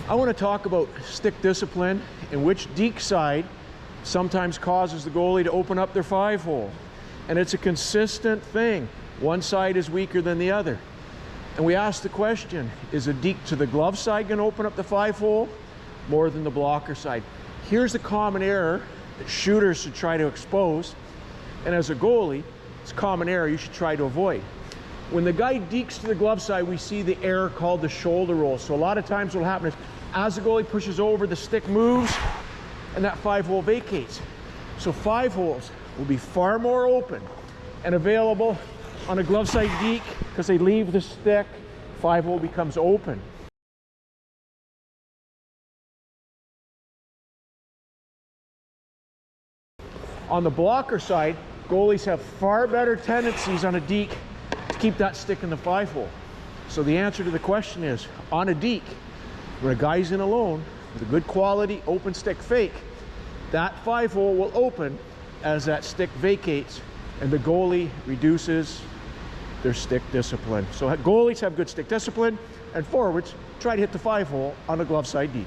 I want to talk about stick discipline and which deke side sometimes causes the goalie to open up their 5-hole. And it's a consistent thing. One side is weaker than the other. And we ask the question, is a deke to the glove side going to open up the 5-hole more than the blocker side? Here's the common error that shooters should try to expose. And as a goalie, it's a common error you should try to avoid. When the guy dekes to the glove side, we see the error called the shoulder roll. So a lot of times what will happen is, as the goalie pushes over, the stick moves, and that 5-hole vacates. So 5-holes will be far more open and available on a glove side deke because they leave the stick, 5-hole becomes open. On the blocker side, goalies have far better tendencies on a deke to keep that stick in the 5-hole. So the answer to the question is, on a deke, when a guy's in alone with a good quality open stick fake, that 5-hole will open as that stick vacates and the goalie reduces their stick discipline. So goalies have good stick discipline, and forwards try to hit the 5-hole on a glove side deke.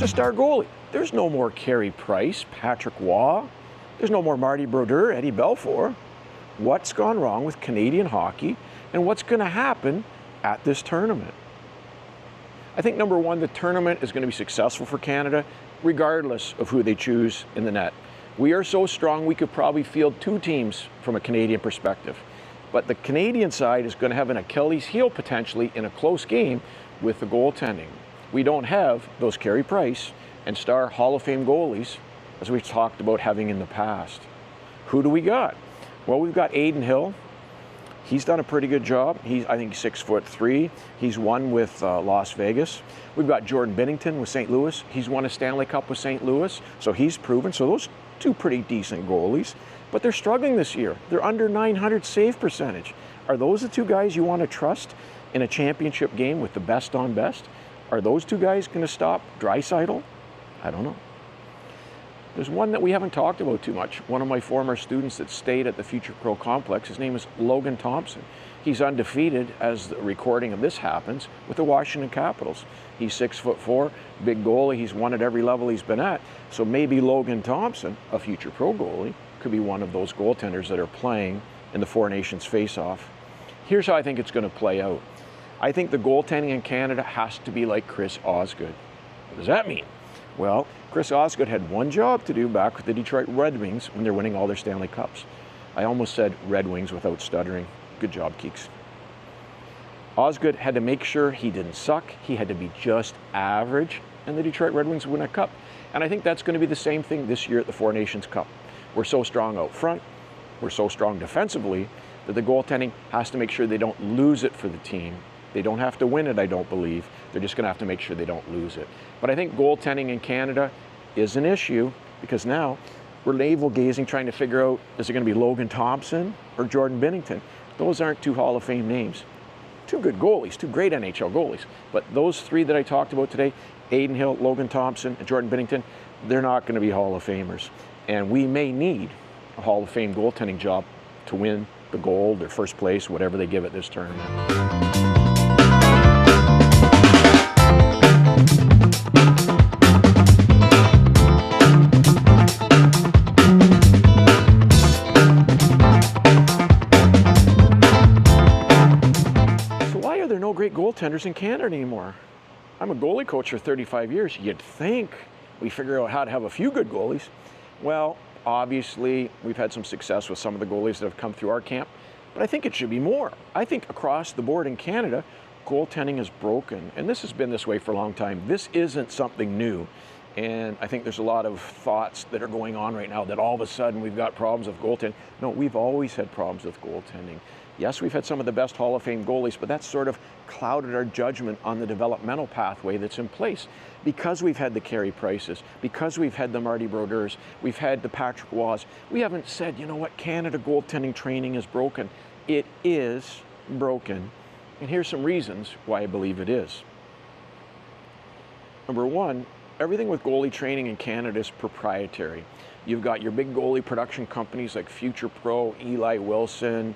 Star goalie. There's no more Carey Price, Patrick Waugh. There's no more Marty Brodeur, Eddie Belfour. What's gone wrong with Canadian hockey, and what's going to happen at this tournament? I think number one, the tournament is going to be successful for Canada, regardless of who they choose in the net. We are so strong we could probably field 2 teams from a Canadian perspective. But the Canadian side is going to have an Achilles heel potentially in a close game with the goaltending. We don't have those Carey Price and Star Hall of Fame goalies as we've talked about having in the past. Who do we got? Well, we've got Adin Hill. He's done a pretty good job. I think 6'3". He's won with Las Vegas. We've got Jordan Binnington with St. Louis. He's won a Stanley Cup with St. Louis, so he's proven. So those 2 pretty decent goalies, but they're struggling this year. They're under 900 save percentage. Are those the 2 guys you want to trust in a championship game with the best on best? Are those 2 guys going to stop Draisaitl? I don't know. There's one that we haven't talked about too much. One of my former students that stayed at the Future Pro Complex, his name is Logan Thompson. He's undefeated, as the recording of this happens, with the Washington Capitals. He's 6'4", big goalie. He's won at every level he's been at. So maybe Logan Thompson, a future pro goalie, could be one of those goaltenders that are playing in the Four Nations face-off. Here's how I think it's going to play out. I think the goaltending in Canada has to be like Chris Osgood. What does that mean? Well, Chris Osgood had one job to do back with the Detroit Red Wings when they're winning all their Stanley Cups. I almost said Red Wings without stuttering. Good job, Keeks. Osgood had to make sure he didn't suck. He had to be just average, and the Detroit Red Wings win a cup. And I think that's going to be the same thing this year at the Four Nations Cup. We're so strong out front, we're so strong defensively, that the goaltending has to make sure they don't lose it for the team They don't have to win it, I don't believe. They're just going to have to make sure they don't lose it. But I think goaltending in Canada is an issue because now we're navel-gazing trying to figure out, is it going to be Logan Thompson or Jordan Binnington? Those aren't two Hall of Fame names. Two good goalies, two great NHL goalies. But those three that I talked about today, Adin Hill, Logan Thompson, and Jordan Binnington, they're not going to be Hall of Famers. And we may need a Hall of Fame goaltending job to win the gold or first place, whatever they give it this tournament. No great goaltenders in Canada anymore. I'm a goalie coach for 35 years. You'd think we figure out how to have a few good goalies. Well, obviously, we've had some success with some of the goalies that have come through our camp, but I think it should be more. I think across the board in Canada, goaltending is broken, and this has been this way for a long time. This isn't something new, and I think there's a lot of thoughts that are going on right now that all of a sudden we've got problems with goaltending. No, we've always had problems with goaltending. Yes, we've had some of the best Hall of Fame goalies, but that's sort of clouded our judgment on the developmental pathway that's in place. Because we've had the Carey Prices, because we've had the Marty Brodeurs, we've had the Patrick Waghs, we haven't said, you know what, Canada goaltending training is broken. It is broken, and here's some reasons why I believe it is. Number one, everything with goalie training in Canada is proprietary. You've got your big goalie production companies like Future Pro, Eli Wilson,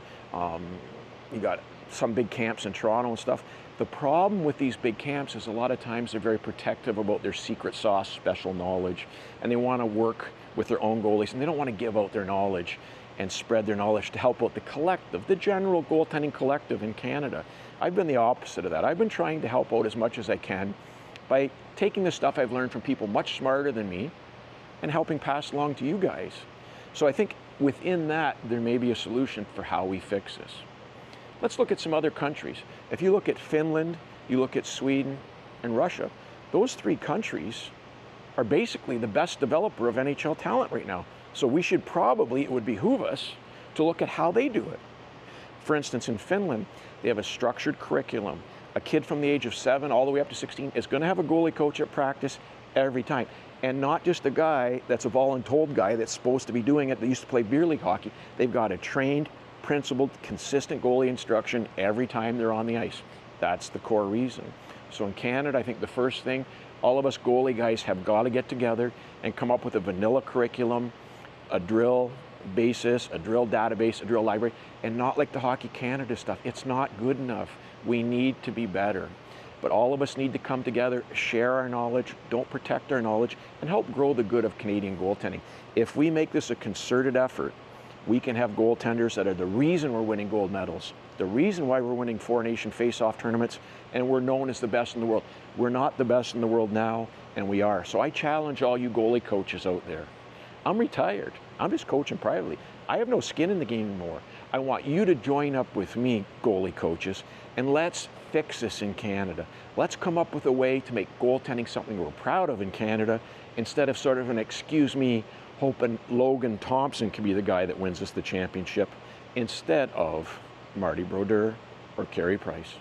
you got some big camps in Toronto and stuff. The problem with these big camps is a lot of times they're very protective about their secret sauce, special knowledge, and they want to work with their own goalies, and they don't want to give out their knowledge and spread their knowledge to help out the collective, the general goaltending collective in Canada. I've been the opposite of that. I've been trying to help out as much as I can by taking the stuff I've learned from people much smarter than me and helping pass along to you guys. So I think within that, there may be a solution for how we fix this. Let's look at some other countries. If you look at Finland, you look at Sweden and Russia, those three countries are basically the best developer of NHL talent right now. So we should probably, it would behoove us to look at how they do it. For instance, in Finland, they have a structured curriculum. A kid from the age of 7 all the way up to 16 is going to have a goalie coach at practice every time. And not just a guy that's a voluntold guy that's supposed to be doing it that used to play beer league hockey. They've got a trained, principled, consistent goalie instruction every time they're on the ice. That's the core reason. So in Canada, I think the first thing, all of us goalie guys have got to get together and come up with a vanilla curriculum, a drill basis, a drill database, a drill library, and not like the Hockey Canada stuff. It's not good enough. We need to be better. But all of us need to come together, share our knowledge, don't protect our knowledge, and help grow the good of Canadian goaltending. If we make this a concerted effort, we can have goaltenders that are the reason we're winning gold medals, the reason why we're winning four-nation face-off tournaments, and we're known as the best in the world. We're not the best in the world now, and we are. So I challenge all you goalie coaches out there. I'm retired. I'm just coaching privately. I have no skin in the game anymore. I want you to join up with me, goalie coaches, and let's fix this in Canada. Let's come up with a way to make goaltending something we're proud of in Canada instead of sort of an excuse me, hoping Logan Thompson can be the guy that wins us the championship instead of Marty Brodeur or Carey Price.